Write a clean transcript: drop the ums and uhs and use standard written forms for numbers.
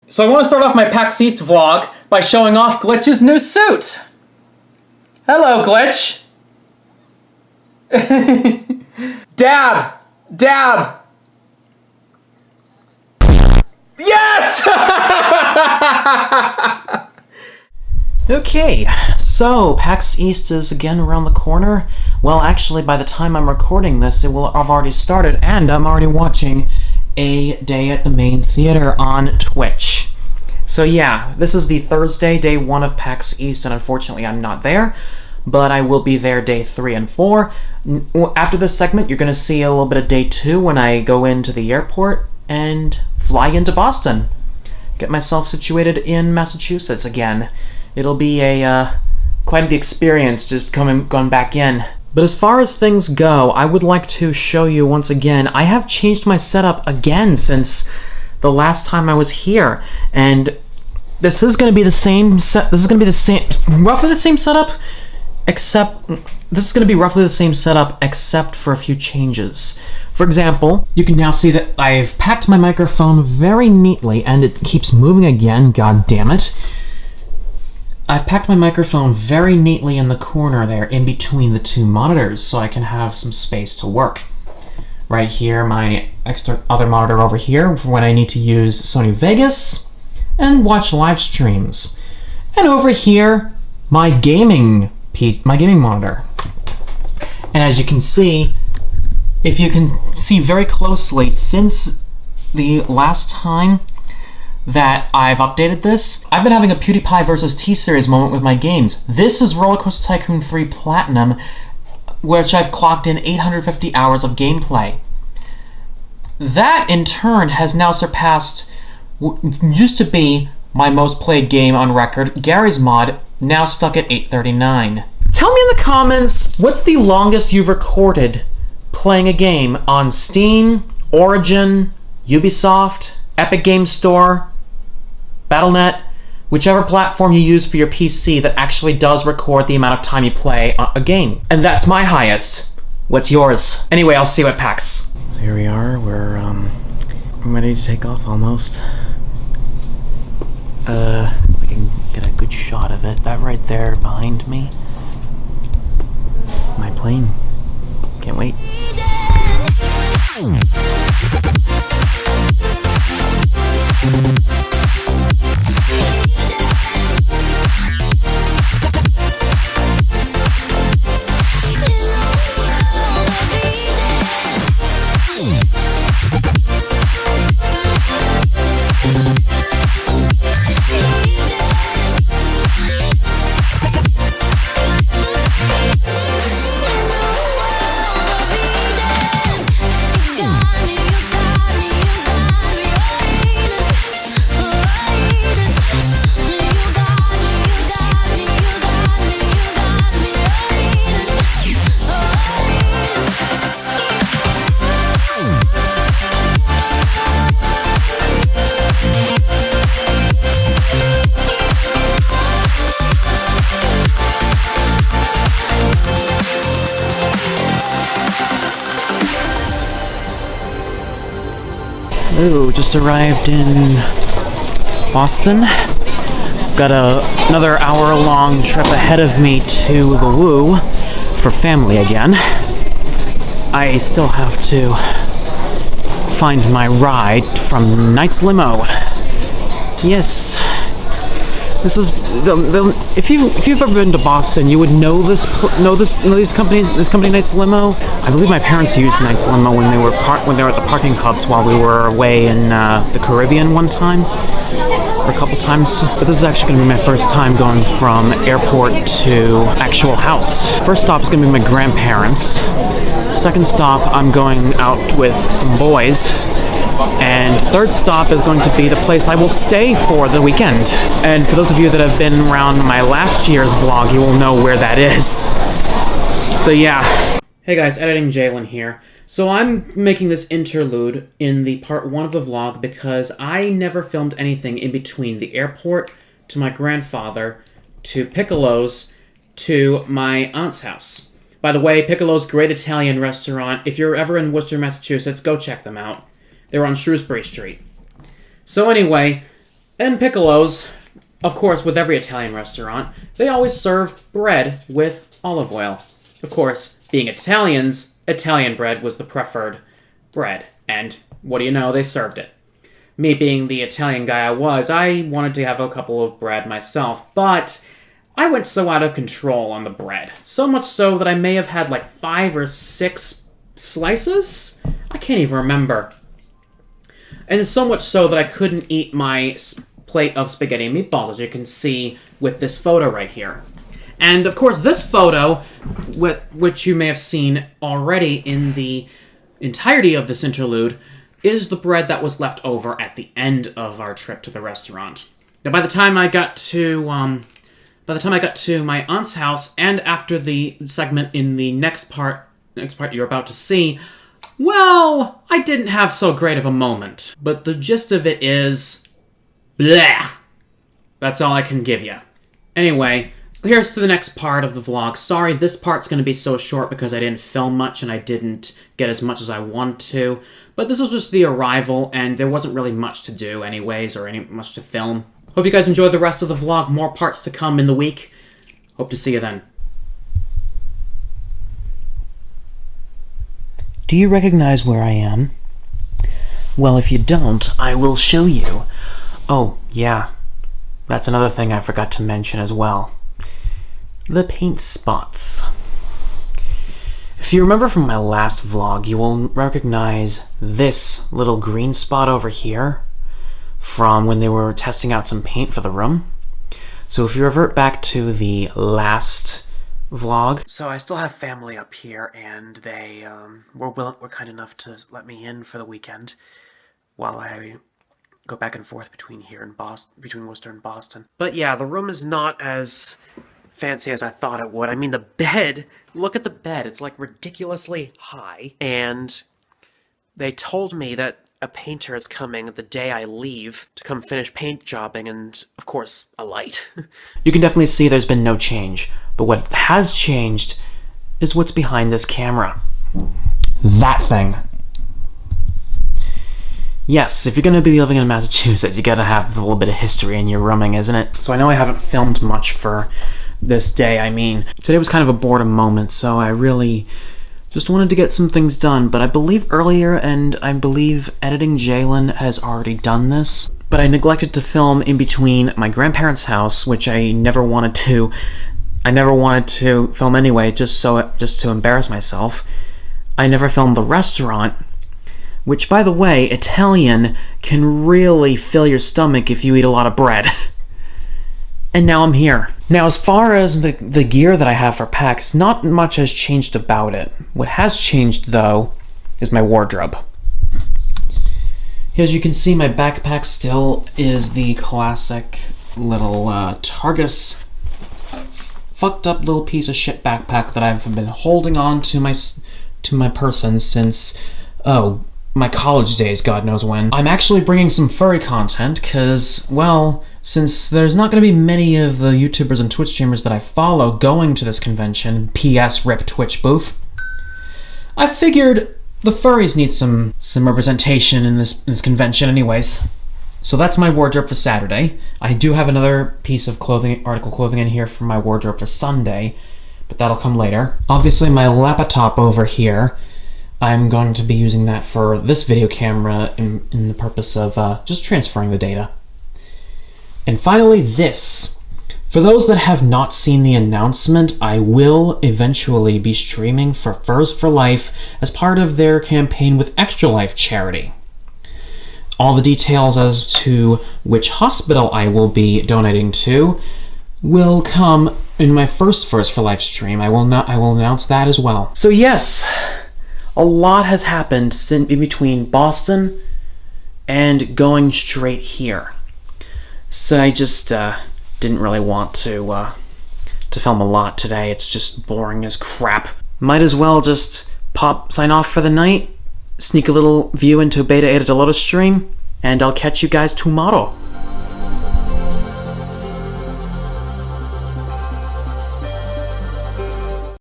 So I want to start off my PAX East vlog by showing off Glitch's new suit. Hello, Glitch. Dab! Dab! Yes! Okay, so PAX East is again around the corner. Well, actually, by the time I'm recording this, it will have already started, and I'm already watching A Day at the Main Theater on Twitch. So yeah, this is the Thursday, day 1 of PAX East, and unfortunately I'm not there, but I will be there day 3 and 4. After this segment, you're going to see a little bit of day 2 when I go into the airport and fly into Boston. Get myself situated in Massachusetts again. It'll be a quite the experience just going back in. But as far as things go, I would like to show you once again, I have changed my setup again since the last time I was here, and this is going to be the same roughly the same setup, except this is going to be roughly the same setup except for a few changes. For example, you can now see that I've packed my microphone very neatly, and it keeps moving again, god damn it. I've packed my microphone very neatly in the corner there, in between the two monitors, so I can have some space to work. Right here, my other monitor over here, for when I need to use Sony Vegas and watch live streams. And over here, my gaming monitor. And as you can see, if you can see very closely, since the last time that I've updated this, I've been having a PewDiePie versus T-Series moment with my games. This is Roller Coaster Tycoon 3 Platinum, which I've clocked in 850 hours of gameplay. That, in turn, has now surpassed what used to be my most played game on record, Gary's Mod, now stuck at 839. Tell me in the comments, what's the longest you've recorded playing a game on Steam, Origin, Ubisoft, Epic Games Store, Battle.net, whichever platform you use for your PC that actually does record the amount of time you play a game. And that's my highest. What's yours? Anyway, I'll see you at PAX. So here we are, we're ready to take off almost. I can get a good shot of it. That right there behind me. My plane. Can't wait. Ooh, just arrived in Boston. Got another hour-long trip ahead of me to the Woo for family again. I still have to find my ride from Knight's Limo. Yes. This is if you've ever been to Boston, you would know these companies. This company, Knight's Limo. I believe my parents used Knight's Limo when they were at the parking hubs while we were away in the Caribbean one time, or a couple times. But this is actually going to be my first time going from airport to actual house. First stop is going to be my grandparents. Second stop, I'm going out with some boys. And third stop is going to be the place I will stay for the weekend. And for those of you that have been around my last year's vlog, you will know where that is. So yeah. Hey guys, Editing Jalen here. So I'm making this interlude in the part 1 of the vlog because I never filmed anything in between the airport to my grandfather to Piccolo's to my aunt's house. By the way, Piccolo's great Italian restaurant. If you're ever in Worcester, Massachusetts, go check them out. They're on Shrewsbury Street. So anyway, And Piccolo's, of course, with every Italian restaurant, they always serve bread with olive oil. Of course, being Italians, Italian bread was the preferred bread. And what do you know, they served it. Me being the Italian guy I was, I wanted to have a couple of bread myself, but I went so out of control on the bread. So much so that I may have had like 5 or 6 slices? I can't even remember. And so much so that I couldn't eat my plate of spaghetti and meatballs, as you can see with this photo right here. And of course, this photo, which you may have seen already in the entirety of this interlude, is the bread that was left over at the end of our trip to the restaurant. Now, by the time I got to my aunt's house, and after the segment in the next part you're about to see, well, I didn't have so great of a moment. But the gist of it is, bleh. That's all I can give you. Anyway, here's to the next part of the vlog. Sorry, this part's going to be so short because I didn't film much and I didn't get as much as I wanted to. But this was just the arrival, and there wasn't really much to do anyways, or much to film. Hope you guys enjoyed the rest of the vlog. More parts to come in the week. Hope to see you then. Do you recognize where I am? Well, if you don't, I will show you. Oh, yeah. That's another thing I forgot to mention as well. The paint spots. If you remember from my last vlog, you will recognize this little green spot over here from when they were testing out some paint for the room. So if you revert back to the last vlog, so I still have family up here, and they were kind enough to let me in for the weekend while I go back and forth between here and between Worcester and Boston. But yeah, the room is not as fancy as I thought it would. I mean, the bed, look at the bed. It's like ridiculously high. And they told me that a painter is coming the day I leave to come finish paint jobbing and, of course, a light. You can definitely see there's been no change. But what has changed is what's behind this camera. That thing. Yes, if you're going to be living in Massachusetts, you gotta have a little bit of history in your rooming, isn't it? So I know I haven't filmed much for this day. I mean, today was kind of a boredom moment, so I really just wanted to get some things done. But I believe earlier, and I believe editing Jalen has already done this, but I neglected to film in between my grandparents' house, which I never wanted to film anyway, just to embarrass myself. I never filmed the restaurant, which, by the way, Italian can really fill your stomach if you eat a lot of bread. And now I'm here. Now, as far as the gear that I have for PAX, not much has changed about it. What has changed, though, is my wardrobe. As you can see, my backpack still is the classic little Targus fucked up little piece of shit backpack that I've been holding on to my person since, my college days, God knows when. I'm actually bringing some furry content because, well, since there's not going to be many of the YouTubers and Twitch streamers that I follow going to this convention, PS RIP Twitch booth, I figured the furries need some representation in this convention anyways. So that's my wardrobe for Saturday. I do have another piece of article clothing in here for my wardrobe for Sunday, but that'll come later. Obviously my laptop over here, I'm going to be using that for this video camera in the purpose of just transferring the data. And finally this. For those that have not seen the announcement, I will eventually be streaming for Furs for Life as part of their campaign with Extra Life charity. All the details as to which hospital I will be donating to will come in my first Furs for Life stream. I will announce that as well. So yes, a lot has happened in between Boston and going straight here. So I just didn't really want to film a lot today. It's just boring as crap. Might as well just sign off for the night, sneak a little view into Beta Eta Delotus stream, and I'll catch you guys tomorrow.